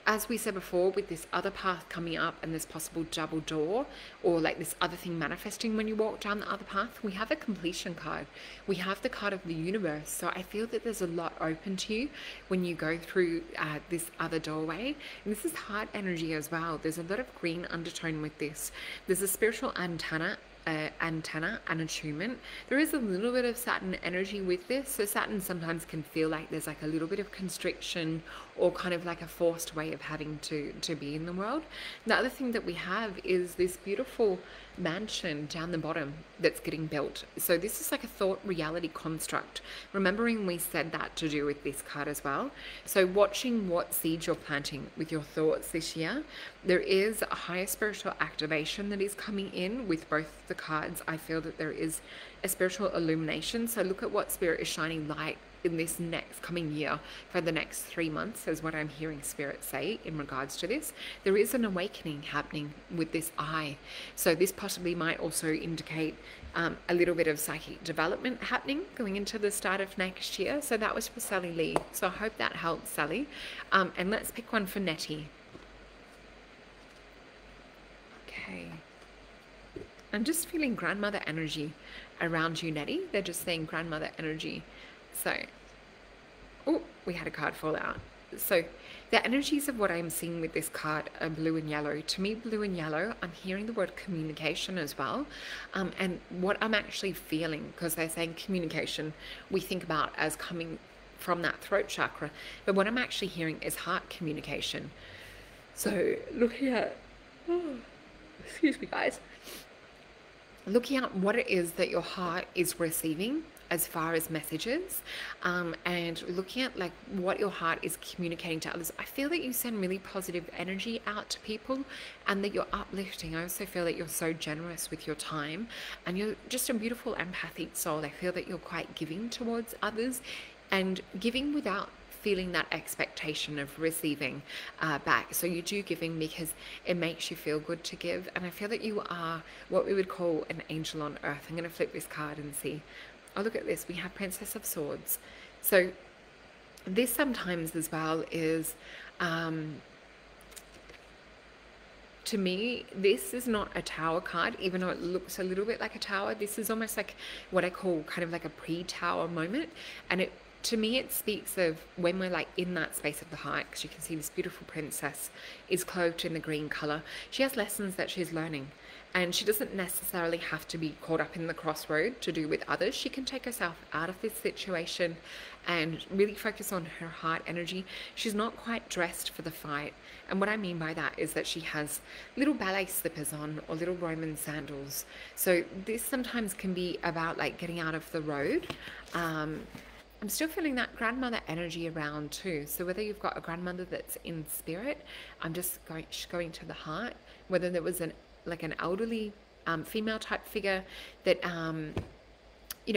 as we said before, with this other path coming up and this possible double door, or like this other thing manifesting when you walk down the other path, we have a completion card. We have the card of the universe. So I feel that there's a lot open to you when you go through this other doorway. And this is heart energy as well. There's a lot of green undertone with this. There's a spiritual antenna and attunement. There is a little bit of Saturn energy with this, so Saturn sometimes can feel like there's like a little bit of constriction or kind of like a forced way of having to be in the world. The other thing that we have is this beautiful mansion down the bottom that's getting built. So this is like a thought reality construct. Remembering we said that to do with this card as well. So watching what seeds you're planting with your thoughts this year, there is a higher spiritual activation that is coming in with both the cards. I feel that there is a spiritual illumination. So look at what spirit is shining light in this next coming year for the next 3 months, is what I'm hearing spirit say in regards to this. There is an awakening happening with this eye. So this possibly might also indicate a little bit of psychic development happening going into the start of next year. So that was for Sally Lee. So I hope that helps, Sally. And let's pick one for Nettie. Okay. I'm just feeling grandmother energy around you, Nettie. They're just saying grandmother energy. So, oh, we had a card fall out. So the energies of what I'm seeing with this card are blue and yellow. To me, blue and yellow, I'm hearing the word communication as well. And what I'm actually feeling, because they're saying communication, we think about as coming from that throat chakra. But what I'm actually hearing is heart communication. So looking at, excuse me, guys. Looking at what it is that your heart is receiving as far as messages, and looking at like what your heart is communicating to others. I feel that you send really positive energy out to people and that you're uplifting. I also feel that you're so generous with your time and you're just a beautiful empathic soul. I feel that you're quite giving towards others and giving without feeling that expectation of receiving back. So you do giving because it makes you feel good to give. And I feel that you are what we would call an angel on earth. I'm going to flip this card and see. Oh, look at this. We have Princess of Swords. So this sometimes as well is, to me, this is not a tower card, even though it looks a little bit like a tower. This is almost like what I call kind of like a pre-tower moment. And it, to me, it speaks of when we're like in that space of the heart, because you can see this beautiful princess is clothed in the green color. She has lessons that she's learning. And she doesn't necessarily have to be caught up in the crossroad to do with others. She can take herself out of this situation and really focus on her heart energy. She's not quite dressed for the fight. And what I mean by that is that she has little ballet slippers on or little Roman sandals. So this sometimes can be about like getting out of the road. I'm still feeling that grandmother energy around too. So whether you've got a grandmother that's in spirit, I'm just going to the heart, whether there was an elderly female type figure that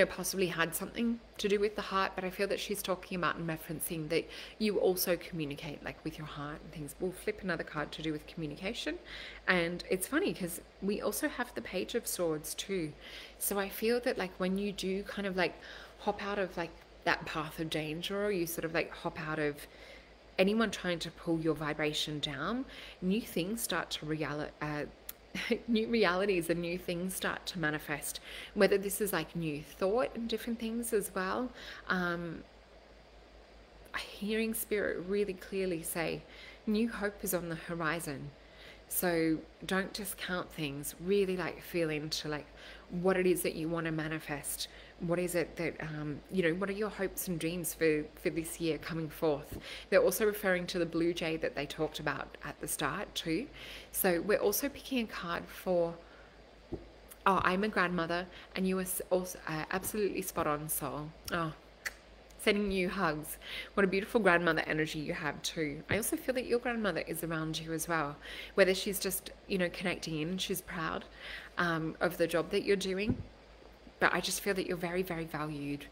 possibly had something to do with the heart, but I feel that she's talking about and referencing that you also communicate like with your heart and things. We'll flip another card to do with communication. And it's funny because we also have the Page of Swords too. So I feel that like when you do kind of like hop out of like that path of danger, or you sort of like hop out of anyone trying to pull your vibration down, new things start to new realities and new things start to manifest, whether this is like new thought and different things as well. Hearing spirit really clearly say new hope is on the horizon. So don't discount things, really like feel into like what it is that you want to manifest. What is it that, what are your hopes and dreams for this year coming forth? They're also referring to the blue jay that they talked about at the start too. So we're also picking a card for, I'm a grandmother, and you are also absolutely spot on, soul. Oh, sending you hugs. What a beautiful grandmother energy you have too. I also feel that your grandmother is around you as well, whether she's just, you know, connecting in, she's proud of the job that you're doing. But I just feel that you're very, very valued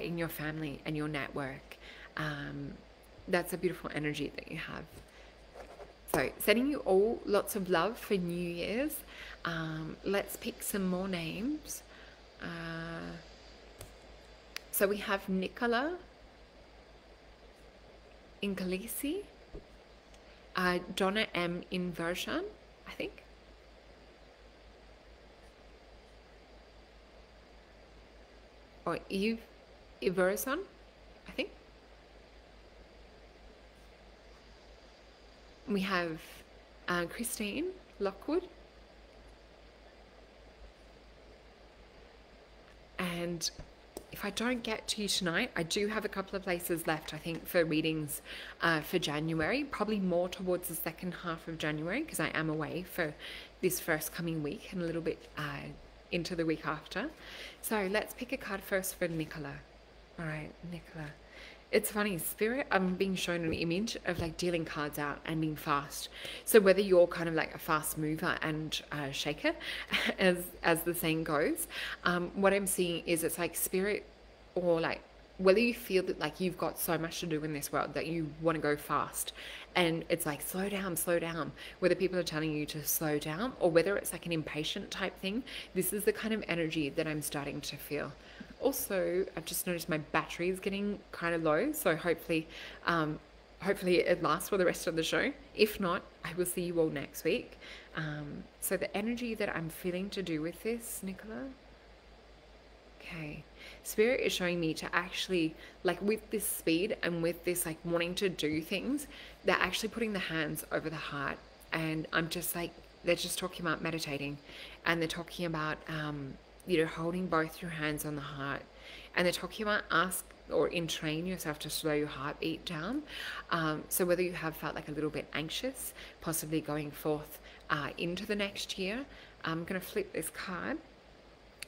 in your family and your network. That's a beautiful energy that you have. So sending you all lots of love for New Year's. Let's pick some more names. So we have Nicola Inglisi, Donna M. Inversion, I think. Or Eve Iverson, I think. We have Christine Lockwood. And if I don't get to you tonight, I do have a couple of places left, I think, for readings for January, probably more towards the second half of January, because I am away for this first coming week and a little bit into the week after. So let's pick a card first for Nicola. All right, Nicola. It's funny, Spirit, I'm being shown an image of like dealing cards out and being fast. So whether you're kind of like a fast mover and shaker, as the saying goes, what I'm seeing is it's like Spirit, or like whether you feel that like you've got so much to do in this world that you want to go fast, and it's like slow down, whether people are telling you to slow down or whether it's like an impatient type thing, this is the kind of energy that I'm starting to feel. Also, I've just noticed my battery is getting kind of low, so hopefully it lasts for the rest of the show. If not, I will see you all next week. So the energy that I'm feeling to do with this, Nicola. Okay, Spirit is showing me to actually, like with this speed and with this like wanting to do things, they're actually putting the hands over the heart. And I'm just like, they're just talking about meditating, and they're talking about you know, holding both your hands on the heart, and they're talking about ask or entrain yourself to slow your heartbeat down. So whether you have felt like a little bit anxious, possibly going forth into the next year, I'm going to flip this card.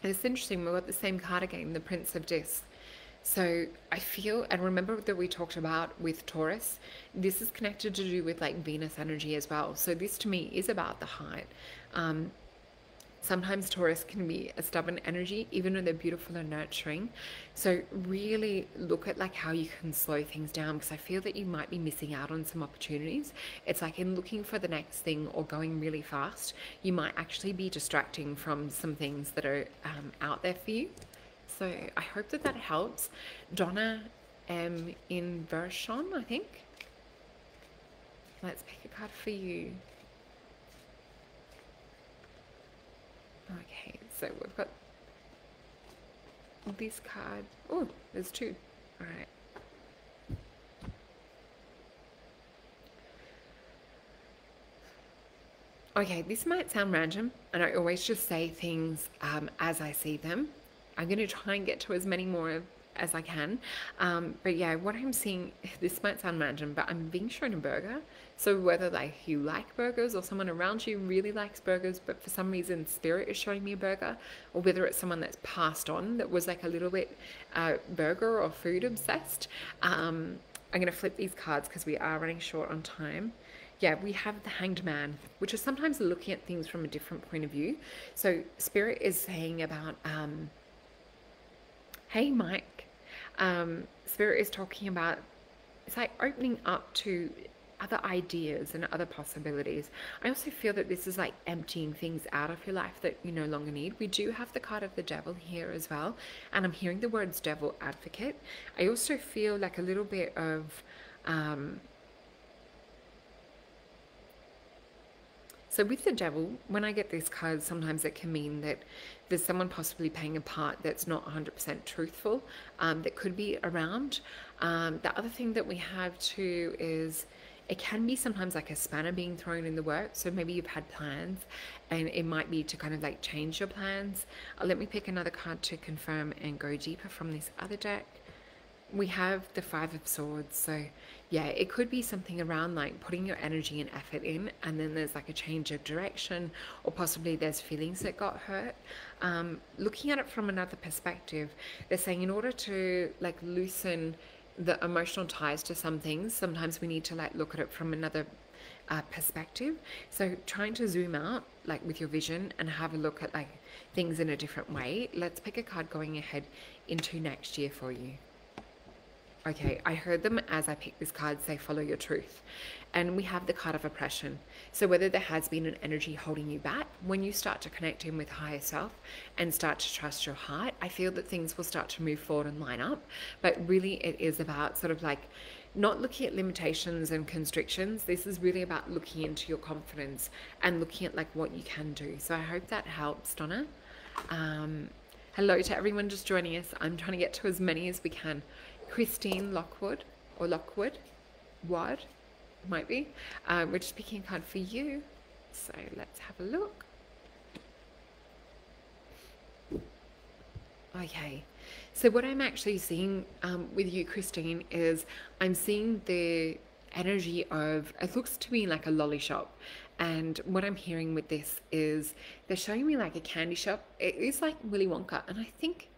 And it's interesting, we've got the same card again, the Prince of Discs. So I feel, and remember that we talked about with Taurus, this is connected to do with like Venus energy as well. So this to me is about the heart. Sometimes Taurus can be a stubborn energy, even though they're beautiful and nurturing. So really look at like how you can slow things down, because I feel that you might be missing out on some opportunities. It's like in looking for the next thing or going really fast, you might actually be distracting from some things that are out there for you. So I hope that that helps. Donna M. Inversion, I think. Let's pick a card for you. Okay, so we've got this card. Oh, there's two. All right. Okay, this might sound random, and I always just say things as I see them. I'm going to try and get to as many more as I can. But yeah, what I'm seeing, this might sound random, but I'm being shown a burger. So whether like you like burgers or someone around you really likes burgers, but for some reason Spirit is showing me a burger, or whether it's someone that's passed on that was like a little bit burger or food obsessed. I'm going to flip these cards because we are running short on time. Yeah, we have the Hanged Man, which is sometimes looking at things from a different point of view. So Spirit is saying about, hey Mike, Spirit is talking about, it's like opening up to other ideas and other possibilities. I also feel that this is like emptying things out of your life that you no longer need. We do have the card of the Devil here as well, and I'm hearing the words Devil Advocate. I also feel like a little bit of so with the Devil, when I get these cards, sometimes it can mean that there's someone possibly playing a part that's not 100% truthful, that could be around. The other thing that we have too is it can be sometimes like a spanner being thrown in the works. So maybe you've had plans and it might be to kind of like change your plans. Let me pick another card to confirm and go deeper from this other deck. We have the Five of Swords. So yeah, it could be something around like putting your energy and effort in, and then there's like a change of direction, or possibly there's feelings that got hurt. Looking at it from another perspective, they're saying in order to like loosen the emotional ties to some things, sometimes we need to like look at it from another perspective. So trying to zoom out like with your vision and have a look at like things in a different way. Let's pick a card going ahead into next year for you. Okay, I heard them as I picked this card say follow your truth. And we have the card of oppression. So whether there has been an energy holding you back, when you start to connect in with higher self and start to trust your heart, I feel that things will start to move forward and line up. But really it is about sort of like not looking at limitations and constrictions. This is really about looking into your confidence and looking at like what you can do. So I hope that helps, Donna. Hello to everyone just joining us. I'm trying to get to as many as we can. Christine Lockwood, or Lockwood, Wad, might be. We're just picking a card for you. So let's have a look. Okay, so what I'm actually seeing with you, Christine, is I'm seeing the energy of, it looks to me like a lolly shop. And what I'm hearing with this is they're showing me like a candy shop. It is like Willy Wonka. And I think,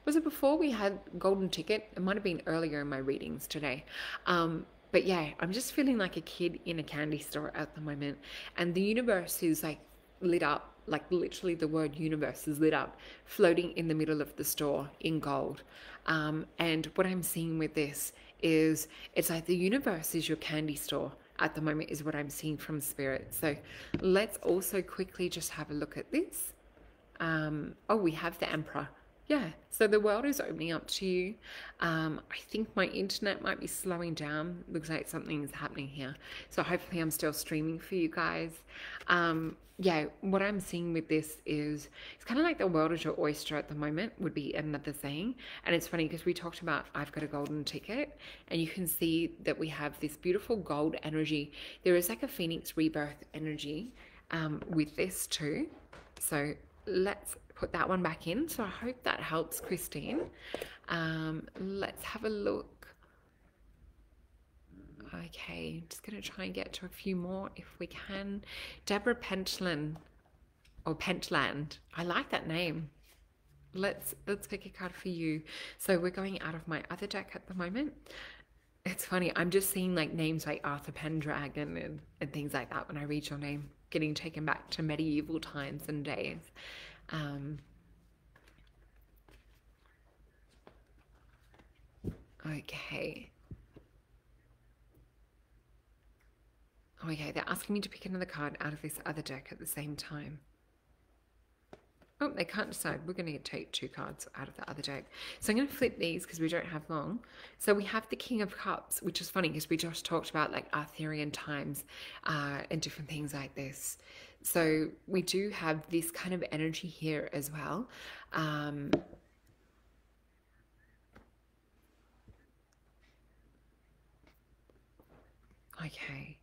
was it before we had Golden Ticket? It might have been earlier in my readings today. But yeah, I'm just feeling like a kid in a candy store at the moment. And the universe is like lit up, like literally the word universe is lit up, floating in the middle of the store in gold. And what I'm seeing with this is it's like the universe is your candy store at the moment is what I'm seeing from Spirit. So let's also quickly just have a look at this. Oh, we have the Emperor. Yeah, so the world is opening up to you. I think my internet might be slowing down. Looks like something is happening here. So hopefully I'm still streaming for you guys. Yeah, what I'm seeing with this is it's kind of like the world is your oyster at the moment would be another saying. And it's funny because we talked about I've got a golden ticket, and you can see that we have this beautiful gold energy. There is like a phoenix rebirth energy with this too. So let's put that one back in. So I hope that helps, Christine. Let's have a look. Okay, I'm just going to try and get to a few more if we can. Deborah Pentland, or Pentland. I like that name. Let's pick a card for you. So we're going out of my other deck at the moment. It's funny, I'm just seeing like names like Arthur Pendragon and things like that when I read your name, getting taken back to medieval times and days. Okay. Okay, they're asking me to pick another card out of this other deck at the same time. Oh, they can't decide. We're going to take two cards out of the other deck. So I'm going to flip these because we don't have long. So we have the King of Cups, which is funny because we just talked about like Arthurian times and different things like this. So we do have this kind of energy here as well. Okay.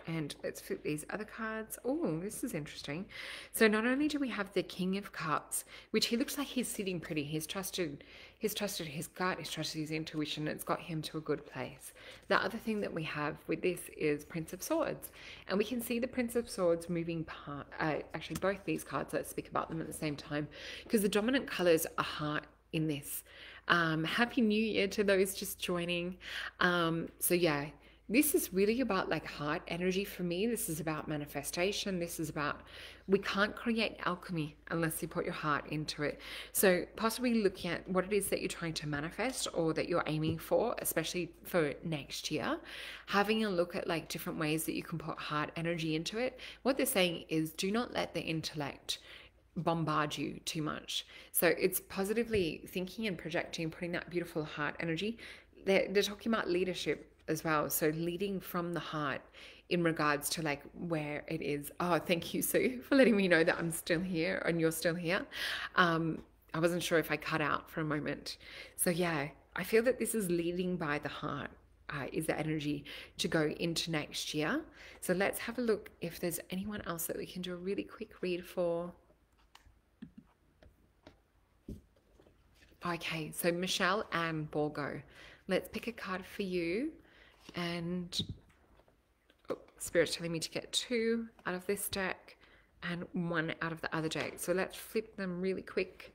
And let's flip these other cards. Oh, this is interesting. So not only do we have the King of Cups, which he looks like he's sitting pretty. He's trusted his gut, he's trusted his intuition. It's got him to a good place. The other thing that we have with this is Prince of Swords. And we can see the Prince of Swords moving part, actually both these cards, let's speak about them at the same time, because the dominant colors are heart in this. Happy New Year to those just joining. So yeah, this is really about like heart energy for me. This is about manifestation. This is about, we can't create alchemy unless you put your heart into it. So possibly looking at what it is that you're trying to manifest or that you're aiming for, especially for next year, having a look at like different ways that you can put heart energy into it. What they're saying is do not let the intellect bombard you too much. So it's positively thinking and projecting, putting that beautiful heart energy. They're talking about leadership as well, so leading from the heart in regards to like where it is. Oh, thank you, Sue, for letting me know that I'm still here and you're still here. I wasn't sure if I cut out for a moment. So yeah, I feel that this is leading by the heart, is the energy to go into next year. So let's have a look if there's anyone else that we can do a really quick read for. Okay, so Michelle Ann Borgo, let's pick a card for you. And oh, Spirit's telling me to get 2 out of this deck and 1 out of the other deck. So let's flip them really quick.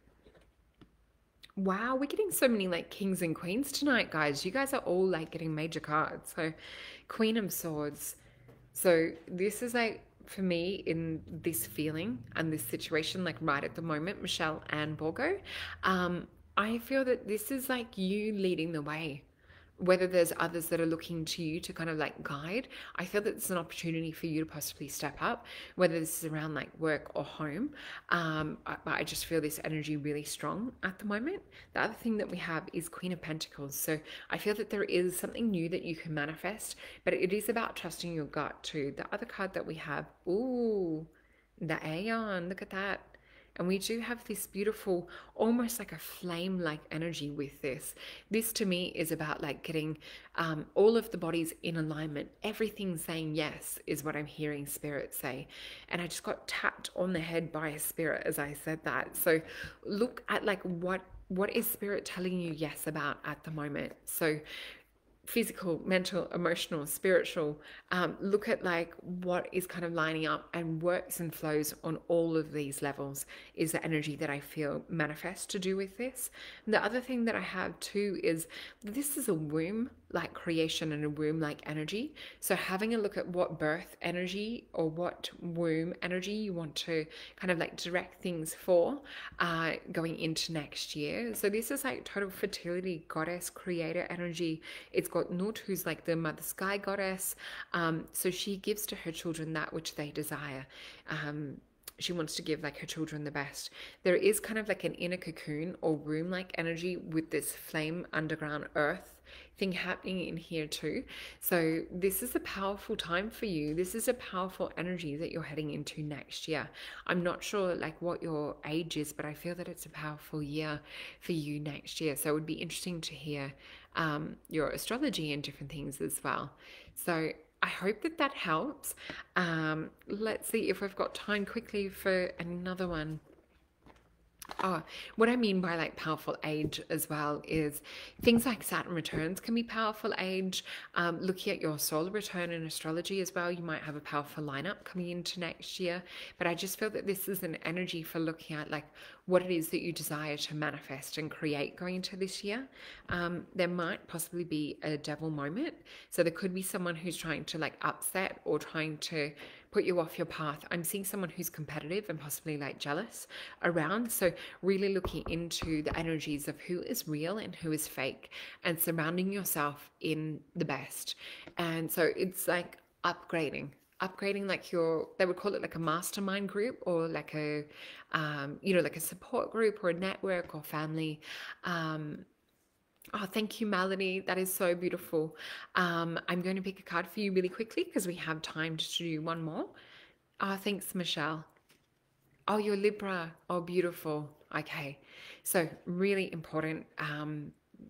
Wow, we're getting so many like kings and queens tonight, guys. You guys are all like getting major cards. So Queen of Swords. So this is like, for me, in this feeling and this situation, like right at the moment, Michelle and Borgo, I feel that this is like you leading the way. Whether there's others that are looking to you to kind of like guide, I feel that it's an opportunity for you to possibly step up, whether this is around like work or home. But I just feel this energy really strong at the moment. The other thing that we have is Queen of Pentacles. So I feel that there is something new that you can manifest, but it is about trusting your gut too. The other card that we have, ooh, the Aeon, look at that. And we do have this beautiful, almost like a flame-like energy with this. This to me is about like getting all of the bodies in alignment. Everything saying yes is what I'm hearing Spirit say. And I just got tapped on the head by a spirit as I said that. So look at like what is Spirit telling you yes about at the moment. So physical, mental, emotional, spiritual, look at like what is kind of lining up and works and flows on all of these levels is the energy that I feel manifest to do with this. And the other thing that I have too is this is a womb like creation and a womb like energy. So having a look at what birth energy or what womb energy you want to kind of like direct things for going into next year. So this is like total fertility goddess creator energy. It's got Nut, who's like the mother sky goddess. So she gives to her children that which they desire. She wants to give like her children the best. There is kind of like an inner cocoon or womb like energy with this flame underground earth thing happening in here too. So this is a powerful time for you. This is a powerful energy that you're heading into next year. I'm not sure like what your age is, but I feel that it's a powerful year for you next year. So it would be interesting to hear your astrology and different things as well. So I hope that that helps. Let's see if we've got time quickly for another one. Oh, what I mean by like powerful age as well is things like Saturn returns can be powerful age. Looking at your solar return in astrology as well, you might have a powerful lineup coming into next year. But I just feel that this is an energy for looking at like what it is that you desire to manifest and create going into this year. There might possibly be a devil moment. So there could be someone who's trying to like upset or trying to put you off your path. I'm seeing someone who's competitive and possibly like jealous around. So really looking into the energies of who is real and who is fake and surrounding yourself in the best. And so it's like upgrading like they would call it like a mastermind group or like a, like a support group or a network or family. Oh, thank you, Melanie. That is so beautiful. I'm going to pick a card for you really quickly because we have time to do one more. Oh, thanks, Michelle. Oh, you're Libra. Oh, beautiful. Okay. So really important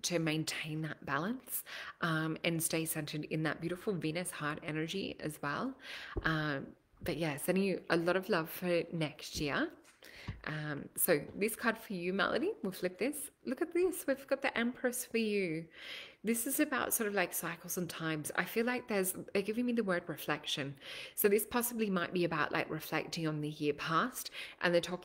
to maintain that balance and stay centered in that beautiful Venus heart energy as well. But yeah, sending you a lot of love for next year. So this card for you, Melody, we'll flip this. Look at this. We've got the Empress for you. This is about sort of like cycles and times. I feel like they're giving me the word reflection. So this possibly might be about like reflecting on the year past, and they're talking